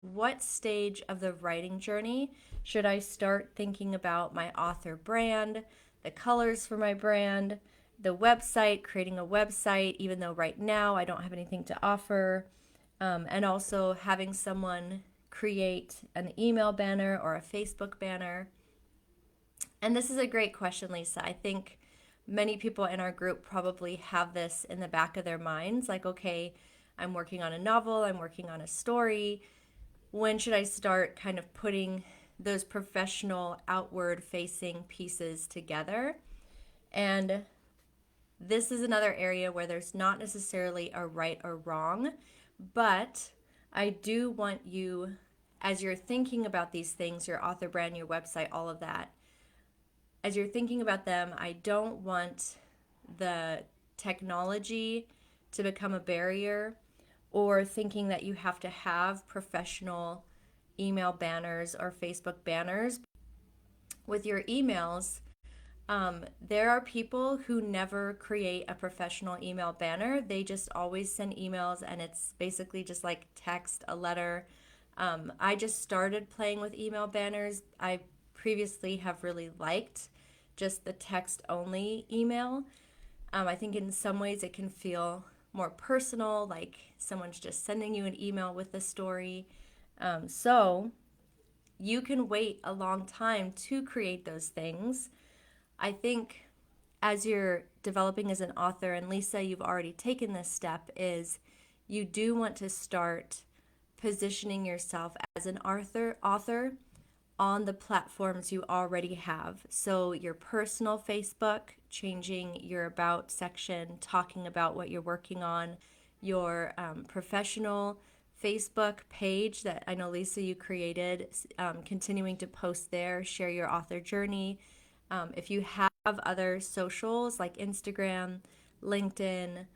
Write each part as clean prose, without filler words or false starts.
what stage of the writing journey should I start thinking about my author brand, the colors for my brand, the website, creating a website, even though right now I don't have anything to offer, and also having someone create an email banner or a Facebook banner. And this is a great question, Lisa. I think many people in our group probably have this in the back of their minds like, okay, I'm working on a novel, I'm working on a story. When should I start kind of putting those professional outward facing pieces together? And this is another area where there's not necessarily a right or wrong, but I do want you, as you're thinking about these things, your author brand, your website, all of that, as you're thinking about them, I don't want the technology to become a barrier or thinking that you have to have professional email banners or Facebook banners. With your emails, there are people who never create a professional email banner. They just always send emails and it's basically just like text, a letter. I just started playing with email banners. I previously have really liked just the text only email. I think in some ways it can feel more personal, like someone's just sending you an email with the story. So you can wait a long time to create those things. I think as you're developing as an author, and Lisa, you've already taken this step, is you do want to start positioning yourself as an author on the platforms you already have. So your personal Facebook, changing your about section, talking about what you're working on, your professional Facebook page that I know, Lisa, you created, continuing to post there, share your author journey. If you have other socials like Instagram, LinkedIn,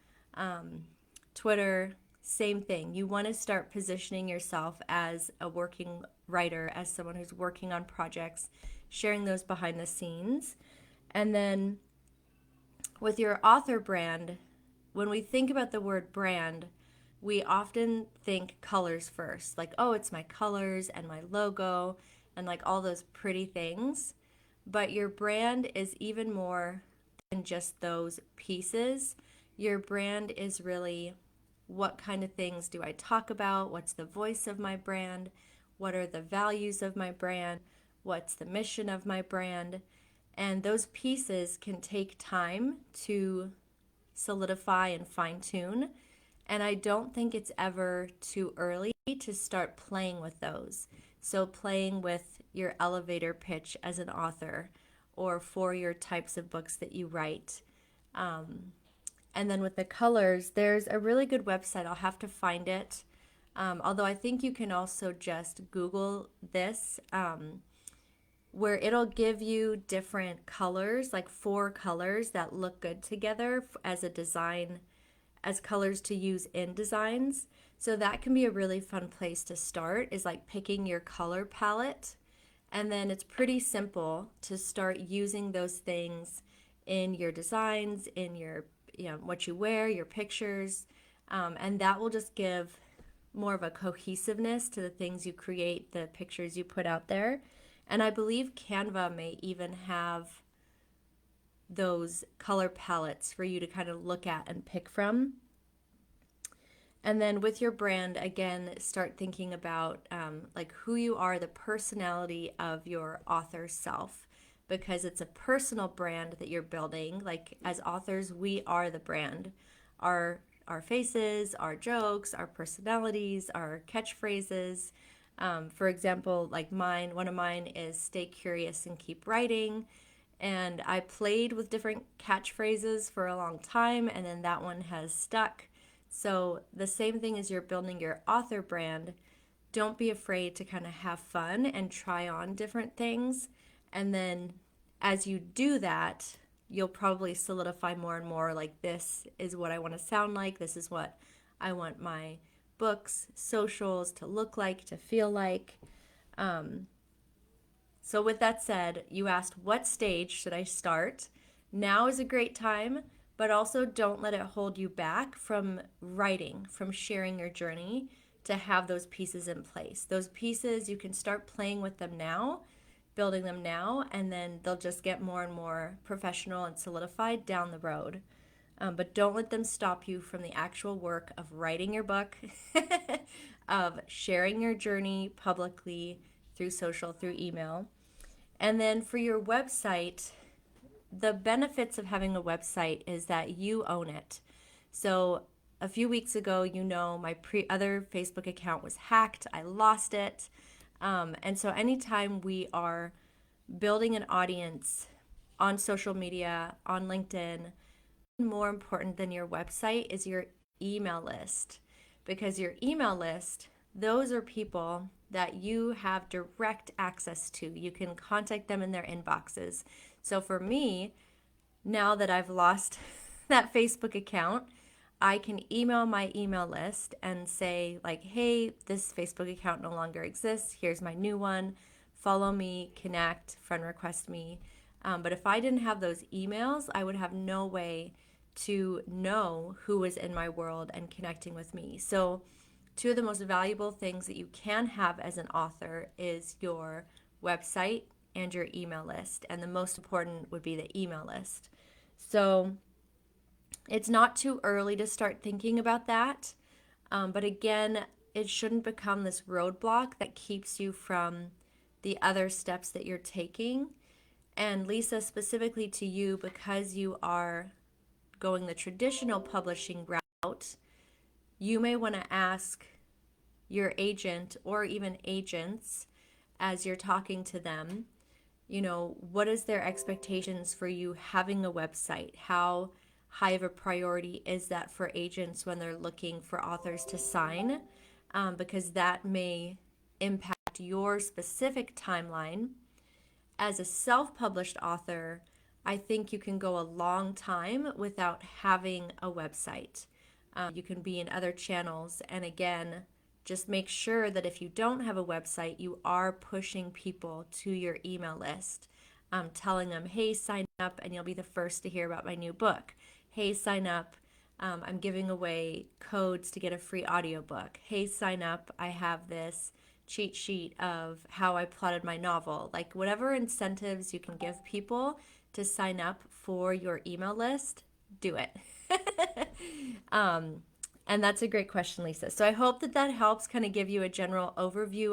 Twitter, same thing. You want to start positioning yourself as a working writer, as someone who's working on projects, sharing those behind the scenes. And then with your author brand, when we think about the word brand, we often think colors first, like, oh, it's my colors and my logo and like all those pretty things. But your brand is even more than just those pieces. Your brand is really, what kind of things do I talk about? What's the voice of my brand? What are the values of my brand? What's the mission of my brand? And those pieces can take time to solidify and fine tune. And I don't think it's ever too early to start playing with those. So, playing with your elevator pitch as an author or for your types of books that you write. And then with the colors, there's a really good website. I'll have to find it. Although I think you can also just Google this, where it'll give you different colors, like 4 colors that look good together as a design, as colors to use in designs. So that can be a really fun place to start, is like picking your color palette. And then it's pretty simple to start using those things in your designs, in your, what you wear, your pictures. And that will just give more of a cohesiveness to the things you create, the pictures you put out there. And I believe Canva may even have those color palettes for you to kind of look at and pick from. And then with your brand, again, start thinking about like who you are, the personality of your author self, because it's a personal brand that you're building. Like as authors, we are the brand. Our faces, our jokes, our personalities, our catchphrases. For example, like one of mine is stay curious and keep writing. And I played with different catchphrases for a long time, and then that one has stuck. So the same thing as you're building your author brand, don't be afraid to kind of have fun and try on different things. And then as you do that, you'll probably solidify more and more, like, this is what I want to sound like. This is what I want my books, socials to look like, to feel like. So with that said, you asked what stage should I start? Now is a great time, but also don't let it hold you back from writing, from sharing your journey. to have those pieces in place. Those pieces, you can start playing with them now, building them now, and then they'll just get more and more professional and solidified down the road. But don't let them stop you from the actual work of writing your book, of sharing your journey publicly through social, through email. And then for your website, the benefits of having a website is that you own it. So a few weeks ago, my other Facebook account was hacked. I lost it. And so anytime we are building an audience on social media, on LinkedIn, more important than your website is your email list, because your email list, those are people that you have direct access to. You can contact them in their inboxes. So for me, now that I've lost that Facebook account, I can email my email list and say like, hey, this Facebook account no longer exists. Here's my new one. Follow me, connect, friend request me. But if I didn't have those emails, I would have no way to know who was in my world and connecting with me. So two of the most valuable things that you can have as an author is your website and your email list. And the most important would be the email list. So it's not too early to start thinking about that. But again, it shouldn't become this roadblock that keeps you from the other steps that you're taking. And Lisa, specifically to you, because you are going the traditional publishing route, you may want to ask your agent or even agents as you're talking to them, what is their expectations for you having a website? How high of a priority is that for agents when they're looking for authors to sign? Because that may impact your specific timeline. As a self-published author, I think you can go a long time without having a website. You can be in other channels. And again, just make sure that if you don't have a website, you are pushing people to your email list, telling them, hey, sign up and you'll be the first to hear about my new book. Hey, sign up. I'm giving away codes to get a free audiobook. Hey, sign up. I have this cheat sheet of how I plotted my novel. Like whatever incentives you can give people to sign up for your email list, do it. And that's a great question, Lisa. So I hope that helps kind of give you a general overview